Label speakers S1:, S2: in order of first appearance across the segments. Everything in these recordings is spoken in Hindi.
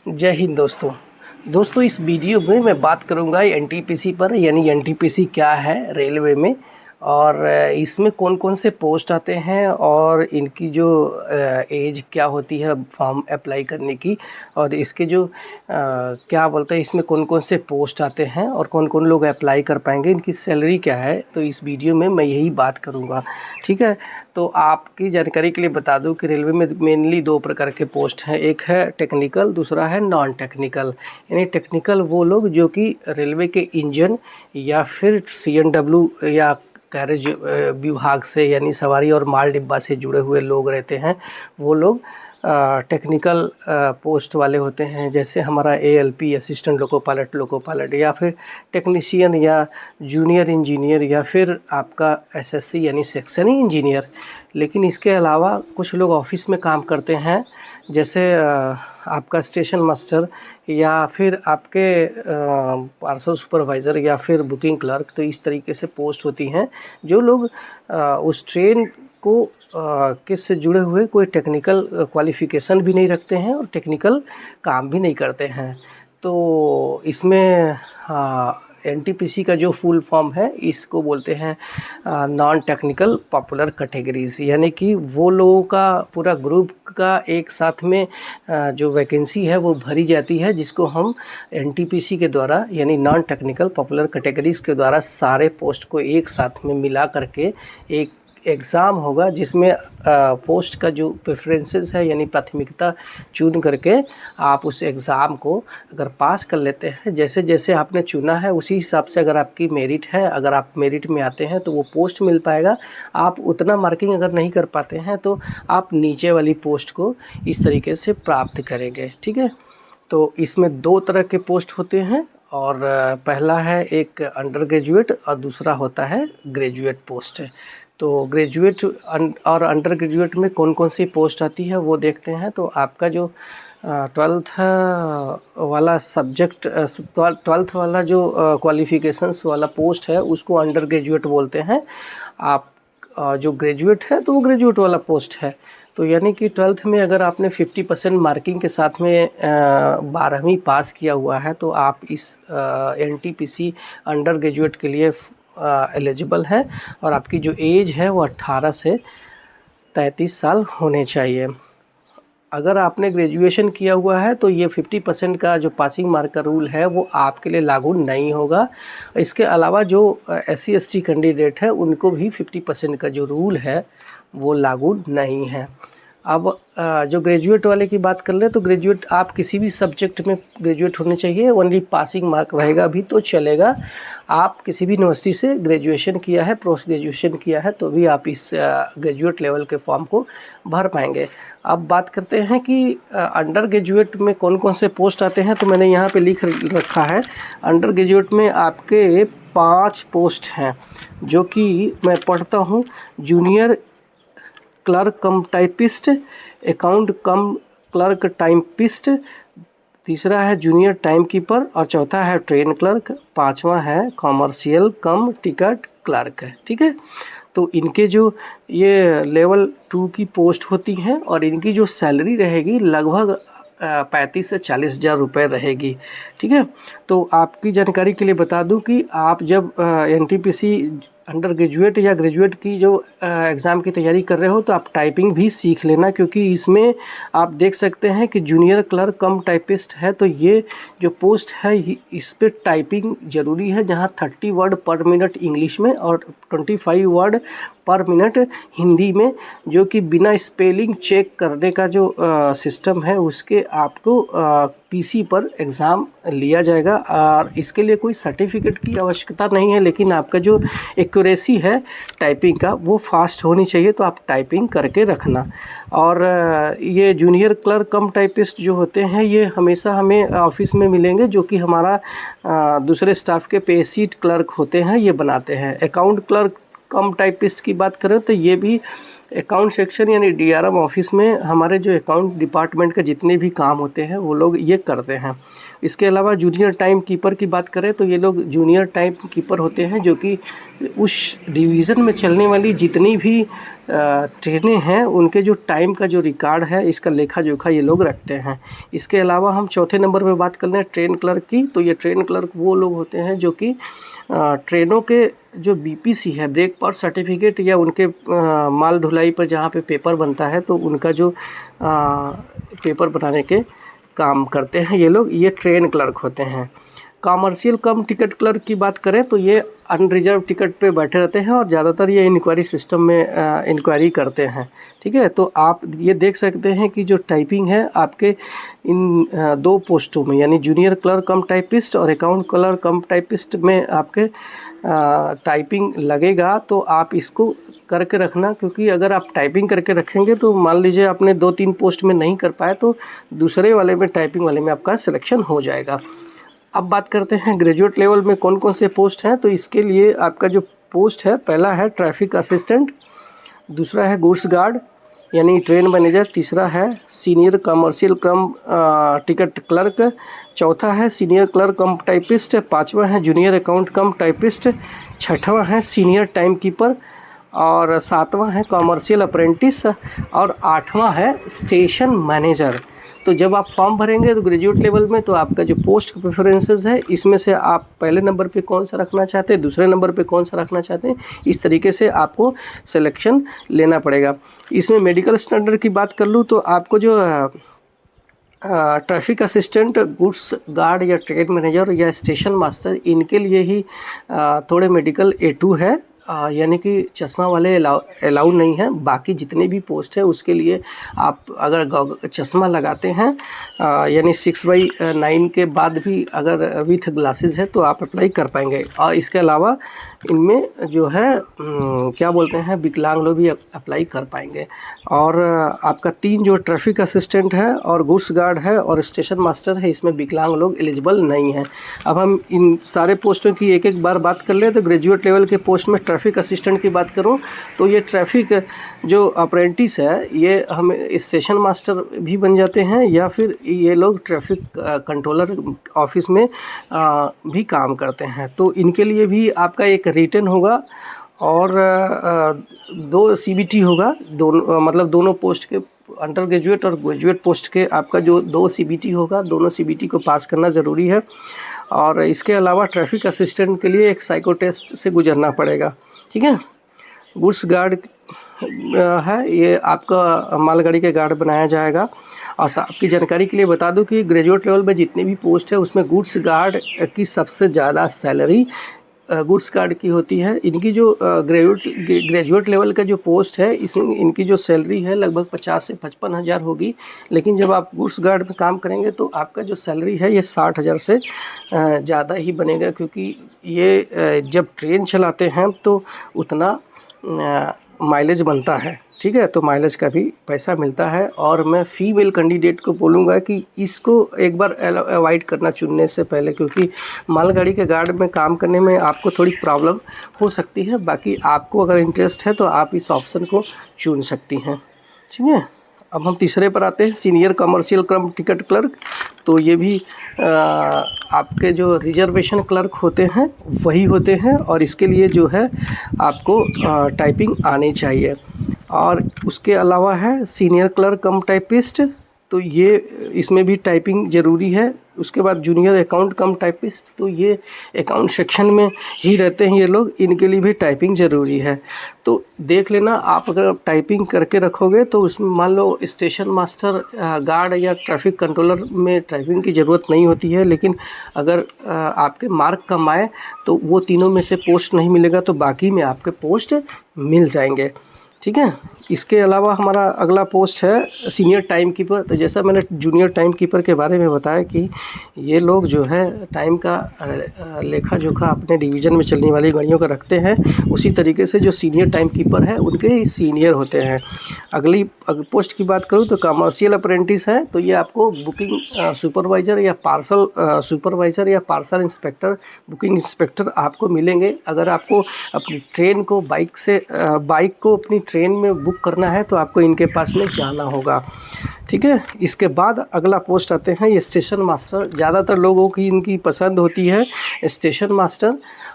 S1: जय हिंद दोस्तों इस वीडियो में मैं बात करूंगा एनटीपीसी पर, यानी एनटीपीसी क्या है रेलवे में, और इसमें कौन कौन से पोस्ट आते हैं और इनकी जो एज क्या होती है फॉर्म अप्लाई करने की, और इसके जो क्या बोलते हैं इसमें कौन कौन से पोस्ट आते हैं और कौन कौन लोग अप्लाई कर पाएंगे, इनकी सैलरी क्या है। तो इस वीडियो में मैं यही बात करूंगा, ठीक है। तो आपकी जानकारी के लिए बता दूं कि रेलवे में मेनली दो प्रकार के पोस्ट हैं, एक है टेक्निकल, दूसरा है नॉन टेक्निकल। यानी टेक्निकल वो लोग जो कि रेलवे के इंजन या फिर सीएनडब्ल्यू या कैरेज विभाग से, यानी सवारी और माल डिब्बा से जुड़े हुए लोग रहते हैं, वो लोग टेक्निकल पोस्ट वाले होते हैं। जैसे हमारा एएलपी असिस्टेंट लोको पायलट या फिर टेक्नीशियन या जूनियर इंजीनियर या फिर आपका एसएससी यानी सेक्शनी इंजीनियर। लेकिन इसके अलावा कुछ लोग ऑफिस में काम करते हैं, जैसे आपका स्टेशन मास्टर या फिर आपके पार्सल सुपरवाइज़र या फिर बुकिंग क्लर्क। तो इस तरीके से पोस्ट होती हैं जो लोग उस ट्रेन को किससे जुड़े हुए कोई टेक्निकल क्वालिफ़िकेशन भी नहीं रखते हैं और टेक्निकल काम भी नहीं करते हैं। तो इसमें एनटीपीसी का जो फुल फॉर्म है इसको बोलते हैं नॉन टेक्निकल पॉपुलर कैटेगरीज, यानी कि वो लोगों का पूरा ग्रुप का एक साथ में जो वैकेंसी है वो भरी जाती है, जिसको हम एनटीपीसी के द्वारा यानी नॉन टेक्निकल पॉपुलर कैटेगरीज के द्वारा सारे पोस्ट को एक साथ में मिला करके एक एग्ज़ाम होगा, जिसमें पोस्ट का जो प्रेफरेंसेस है यानी प्राथमिकता चुन करके आप उस एग्ज़ाम को अगर पास कर लेते हैं, जैसे जैसे आपने चुना है उसी हिसाब से अगर आपकी मेरिट है, अगर आप मेरिट में आते हैं तो वो पोस्ट मिल पाएगा। आप उतना मार्किंग अगर नहीं कर पाते हैं तो आप नीचे वाली पोस्ट को इस तरीके से प्राप्त करेंगे, ठीक है। तो इसमें दो तरह के पोस्ट होते हैं, और पहला है एक अंडर ग्रेजुएट और दूसरा होता है ग्रेजुएट पोस्ट। तो ग्रेजुएट और अंडर ग्रेजुएट में कौन कौन सी पोस्ट आती है वो देखते हैं। तो आपका जो 12th वाला सब्जेक्ट, 12th वाला जो क्वालिफ़िकेशंस वाला पोस्ट है उसको अंडर ग्रेजुएट बोलते हैं। आप जो ग्रेजुएट है तो वो ग्रेजुएट वाला पोस्ट है। तो यानी कि 12th में अगर आपने 50% मार्किंग के साथ में 12वीं पास किया हुआ है तो आप इस एनटीपीसी अंडर ग्रेजुएट के लिए एलिजिबल है, और आपकी जो एज है वो 18 से 33 साल होने चाहिए। अगर आपने ग्रेजुएशन किया हुआ है तो ये 50% का जो पासिंग मार्क का रूल है वो आपके लिए लागू नहीं होगा। इसके अलावा जो SC ST कैंडिडेट है उनको भी 50% का जो रूल है वो लागू नहीं है। अब जो ग्रेजुएट वाले की बात कर ले तो ग्रेजुएट आप किसी भी सब्जेक्ट में ग्रेजुएट होने चाहिए, ओनली पासिंग मार्क रहेगा भी तो चलेगा। आप किसी भी यूनिवर्सिटी से ग्रेजुएशन किया है, पोस्ट ग्रेजुएशन किया है तो भी आप इस ग्रेजुएट लेवल के फॉर्म को भर पाएंगे। अब बात करते हैं कि अंडर ग्रेजुएट में कौन कौन से पोस्ट आते हैं। तो मैंने यहाँ पे लिख रखा है, अंडर ग्रेजुएट में आपके 5 पोस्ट हैं जो कि मैं पढ़ता हूँ। Junior clerk cum typist, account cum clerk typist, तीसरा है जूनियर टाइम कीपर, और चौथा है ट्रेन क्लर्क, पांचवा है कॉमर्शियल कम टिकट क्लर्क है, ठीक है। तो इनके जो ये लेवल 2 की पोस्ट होती हैं और इनकी जो सैलरी रहेगी लगभग 35 से 40 हज़ार रुपये रहेगी, ठीक है। तो आपकी जानकारी के लिए बता दूं कि आप जब एनटीपीसी अंडर ग्रेजुएट या ग्रेजुएट की जो एग्ज़ाम की तैयारी कर रहे हो तो आप टाइपिंग भी सीख लेना, क्योंकि इसमें आप देख सकते हैं कि जूनियर क्लर्क कम टाइपिस्ट है तो ये जो पोस्ट है इस पे टाइपिंग ज़रूरी है, जहां 30 वर्ड पर मिनट इंग्लिश में और 25 वर्ड पर मिनट हिंदी में, जो कि बिना स्पेलिंग चेक करने का जो सिस्टम है उसके आपको पीसी पर एग्ज़ाम लिया जाएगा। और इसके लिए कोई सर्टिफिकेट की आवश्यकता नहीं है, लेकिन आपका जो एक्यूरेसी है टाइपिंग का वो फास्ट होनी चाहिए, तो आप टाइपिंग करके रखना। और ये जूनियर क्लर्क कम टाइपिस्ट जो होते हैं ये हमेशा हमें ऑफिस में मिलेंगे, जो कि हमारा दूसरे स्टाफ के पे सीट क्लर्क होते हैं ये बनाते हैं। अकाउंट क्लर्क कम टाइपिस्ट की बात करें तो ये भी अकाउंट सेक्शन यानी डीआरएम ऑफिस में हमारे जो अकाउंट डिपार्टमेंट के जितने भी काम होते हैं वो लोग ये करते हैं। इसके अलावा जूनियर टाइम कीपर की बात करें तो ये लोग जूनियर टाइम कीपर होते हैं, जो कि उस डिवीज़न में चलने वाली जितनी भी ट्रेनें हैं उनके जो टाइम का जो रिकॉर्ड है इसका लेखा जोखा ये लोग रखते हैं। इसके अलावा हम चौथे नंबर पे बात कर लें ट्रेन क्लर्क की, तो ये ट्रेन क्लर्क वो लोग होते हैं जो कि ट्रेनों के जो बीपीसी है, ब्रेक पार्ट सर्टिफिकेट, या उनके माल ढुलाई पर जहाँ पे पेपर बनता है तो उनका जो पेपर बनाने के काम करते हैं ये लोग, ये ट्रेन क्लर्क होते हैं। कॉमर्शियल कम टिकट क्लर्क की बात करें तो ये अनरिजर्व टिकट पे बैठे रहते हैं और ज़्यादातर ये इंक्वायरी सिस्टम में इंक्वायरी करते हैं। ठीक है, तो आप ये देख सकते हैं कि जो टाइपिंग है आपके इन दो पोस्टों में, यानी जूनियर क्लर्क कम टाइपिस्ट और अकाउंट क्लर्क कम टाइपिस्ट में आपके टाइपिंग लगेगा। तो आप इसको करके रखना, क्योंकि अगर आप टाइपिंग करके रखेंगे तो मान लीजिए आपने 2-3 पोस्ट में नहीं कर पाए तो दूसरे वाले में, टाइपिंग वाले में आपका सिलेक्शन हो जाएगा। अब बात करते हैं ग्रेजुएट लेवल में कौन कौन से पोस्ट हैं। तो इसके लिए आपका जो पोस्ट है, पहला है ट्रैफिक असिस्टेंट, दूसरा है गुड्स गार्ड यानी ट्रेन मैनेजर, तीसरा है सीनियर कमर्शियल कम टिकट क्लर्क, चौथा है सीनियर क्लर्क कम टाइपिस्ट, पांचवा है जूनियर अकाउंट कम टाइपिस्ट, छठवां है सीनियर टाइम कीपर, और सातवां है कॉमर्शियल अप्रेंटिस, और आठवां है स्टेशन मैनेजर। तो जब आप फॉर्म भरेंगे तो ग्रेजुएट लेवल में, तो आपका जो पोस्ट प्रेफरेंसेस है इसमें से आप पहले नंबर पे कौन सा रखना चाहते हैं, दूसरे नंबर पे कौन सा रखना चाहते हैं, इस तरीके से आपको सिलेक्शन लेना पड़ेगा। इसमें मेडिकल स्टैंडर्ड की बात कर लूँ तो आपको जो ट्रैफिक असिस्टेंट, गुड्स गार्ड या ट्रेन मैनेजर या स्टेशन मास्टर, इनके लिए ही थोड़े मेडिकल A2 है, यानी कि चश्मा वाले अलाउड नहीं है। बाकी जितने भी पोस्ट है उसके लिए आप अगर चश्मा लगाते हैं यानी 6/9 के बाद भी अगर विथ ग्लासेस है तो आप अप्लाई कर पाएंगे। और इसके अलावा इनमें जो है क्या बोलते हैं, विकलांग लोग भी अप्लाई कर पाएंगे। और आपका 3 जो ट्रैफिक असिस्टेंट है और गुड्स गार्ड है और स्टेशन मास्टर है, इसमें विकलांग लोग एलिजिबल नहीं है। अब हम इन सारे पोस्टों की एक एक बार बात कर ले। तो ग्रेजुएट लेवल के पोस्ट में ट्रैफिक असिस्टेंट की बात करूं तो ये ट्रैफिक जो अप्रेंटिस है ये हम स्टेशन मास्टर भी बन जाते हैं, या फिर ये लोग ट्रैफिक कंट्रोलर ऑफिस में भी काम करते हैं। तो इनके लिए भी आपका एक रिटन होगा और 2 CBT होगा, दोनों मतलब दोनों पोस्ट के, अंडर ग्रेजुएट और ग्रेजुएट पोस्ट के आपका जो 2 CBT होगा, दोनों CBT को पास करना ज़रूरी है। और इसके अलावा ट्रैफिक असिस्टेंट के लिए एक साइको टेस्ट से गुजरना पड़ेगा। ठीक है, गुड्स गार्ड है, ये आपका मालगाड़ी के गार्ड बनाया जाएगा। और आपकी जानकारी के लिए बता दूं कि ग्रेजुएट लेवल में जितनी भी पोस्ट है उसमें गुड्स गार्ड की सबसे ज़्यादा सैलरी गुड्स गार्ड की होती है। इनकी जो ग्रेजुएट लेवल का जो पोस्ट है इसमें इनकी जो सैलरी है लगभग 50 से 55 हज़ार होगी, लेकिन जब आप गुड्स गार्ड में काम करेंगे तो आपका जो सैलरी है ये 60 हज़ार से ज़्यादा ही बनेगा, क्योंकि ये जब ट्रेन चलाते हैं तो उतना माइलेज बनता है। ठीक है, तो माइलेज का भी पैसा मिलता है। और मैं फीमेल कैंडिडेट को बोलूँगा कि इसको एक बार अवॉइड करना चुनने से पहले, क्योंकि मालगाड़ी के गार्ड में काम करने में आपको थोड़ी प्रॉब्लम हो सकती है। बाकी आपको अगर इंटरेस्ट है तो आप इस ऑप्शन को चुन सकती हैं। ठीक है, अब हम तीसरे पर आते हैं, सीनियर कमर्शियल कम टिकट क्लर्क। तो ये भी आपके जो रिजर्वेशन क्लर्क होते हैं वही होते हैं, और इसके लिए जो है आपको टाइपिंग आनी चाहिए। और उसके अलावा है सीनियर क्लर्क कम टाइपिस्ट, तो ये इसमें भी टाइपिंग ज़रूरी है। उसके बाद जूनियर अकाउंट कम टाइपिस्ट, तो ये अकाउंट सेक्शन में ही रहते हैं ये लोग, इनके लिए भी टाइपिंग ज़रूरी है। तो देख लेना, आप अगर टाइपिंग करके रखोगे तो उसमें मान लो स्टेशन मास्टर, गार्ड या ट्रैफिक कंट्रोलर में टाइपिंग की ज़रूरत नहीं होती है, लेकिन अगर आपके मार्क कम आए तो वो तीनों में से पोस्ट नहीं मिलेगा, तो बाकी में आपके पोस्ट मिल जाएंगे। ठीक है, इसके अलावा हमारा अगला पोस्ट है सीनियर टाइम कीपर। तो जैसा मैंने जूनियर टाइम कीपर के बारे में बताया कि ये लोग जो है टाइम का लेखा जोखा अपने डिवीज़न में चलने वाली गाड़ियों का रखते हैं, उसी तरीके से जो सीनियर टाइम कीपर है उनके ही सीनियर होते हैं। अगली पोस्ट की बात करूँ तो कमर्शियल अप्रेंटिस है, तो ये आपको बुकिंग सुपरवाइज़र या पार्सल सुपरवाइज़र या पार्सल इंस्पेक्टर, बुकिंग इंस्पेक्टर आपको मिलेंगे। अगर आपको अपनी ट्रेन को बाइक को अपनी ट्रेन में बुक करना है तो आपको इनके पास में जाना होगा, ठीक है। इसके बाद अगला पोस्ट आते हैं ये स्टेशन मास्टर। ज़्यादातर लोगों की इनकी पसंद होती है स्टेशन मास्टर,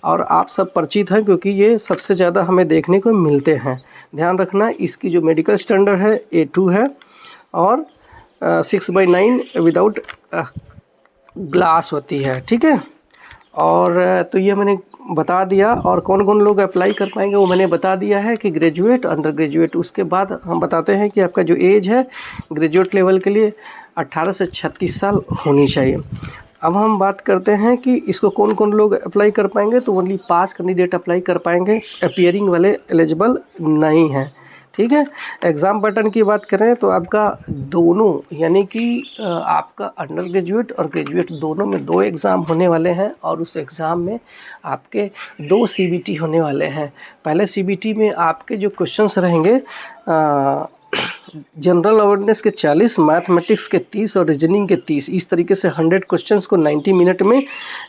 S1: और आप सब परिचित हैं क्योंकि ये सबसे ज़्यादा हमें देखने को मिलते हैं। ध्यान रखना, इसकी जो मेडिकल स्टैंडर्ड है A2 है और 6/9 विदाउट ग्लास होती है, ठीक है। और तो ये मैंने बता दिया, और कौन कौन लोग अप्लाई कर पाएंगे वो मैंने बता दिया है कि ग्रेजुएट, अंडर ग्रेजुएट। उसके बाद हम बताते हैं कि आपका जो एज है ग्रेजुएट लेवल के लिए 18 से 36 साल होनी चाहिए। अब हम बात करते हैं कि इसको कौन कौन लोग अप्लाई कर पाएंगे। तो ओनली पास कैंडिडेट अप्लाई कर पाएंगे, अपीयरिंग वाले एलिजिबल नहीं हैं, ठीक है। एग्ज़ाम पैटर्न की बात करें तो आपका दोनों यानी कि आपका अंडर ग्रेजुएट और ग्रेजुएट दोनों में 2 एग्ज़ाम होने वाले हैं, और उस एग्ज़ाम में आपके 2 CBT होने वाले हैं। पहले CBT में आपके जो क्वेश्चंस रहेंगे जनरल अवेयरनेस के 40, मैथमेटिक्स के 30 और रीजनिंग के 30। इस तरीके से 100 क्वेश्चंस को 90 मिनट में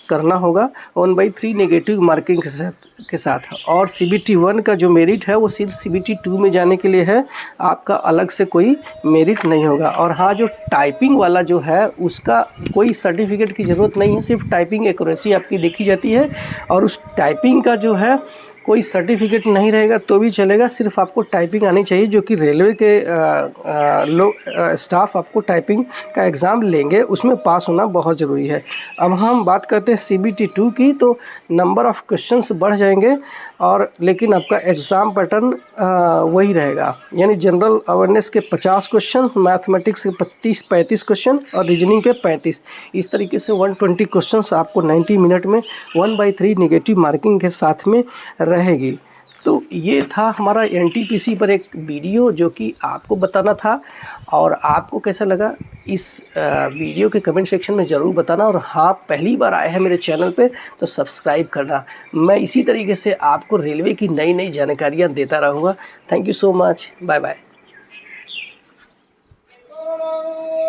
S1: करना होगा 1/3 नेगेटिव मार्किंग के साथ। और CBT 1 का जो मेरिट है वो सिर्फ CBT 2 में जाने के लिए है, आपका अलग से कोई मेरिट नहीं होगा। और हाँ, जो टाइपिंग वाला जो है उसका कोई सर्टिफिकेट की ज़रूरत नहीं है, सिर्फ टाइपिंग एक्यूरेसी आपकी देखी जाती है। और उस टाइपिंग का जो है कोई सर्टिफिकेट नहीं रहेगा तो भी चलेगा, सिर्फ आपको टाइपिंग आनी चाहिए, जो कि रेलवे के स्टाफ आपको टाइपिंग का एग्ज़ाम लेंगे, उसमें पास होना बहुत ज़रूरी है। अब हम बात करते हैं CBT 2 की, तो नंबर ऑफ़ क्वेश्चंस बढ़ जाएंगे, और लेकिन आपका एग्ज़ाम पैटर्न वही रहेगा, यानी जनरल अवेयरनेस के 50 क्वेश्चन, मैथमेटिक्स के 35 क्वेश्चन और रीजनिंग के 35। इस तरीके से 120 क्वेश्चंस आपको 90 मिनट में 1/3 नेगेटिव मार्किंग के साथ में रहेगी। तो ये था हमारा NTPC पर एक वीडियो जो कि आपको बताना था, और आपको कैसा लगा इस वीडियो के कमेंट सेक्शन में ज़रूर बताना। और हाँ, पहली बार आए हैं मेरे चैनल पे तो सब्सक्राइब करना। मैं इसी तरीके से आपको रेलवे की नई नई जानकारियाँ देता रहूँगा। Thank you so much, bye bye.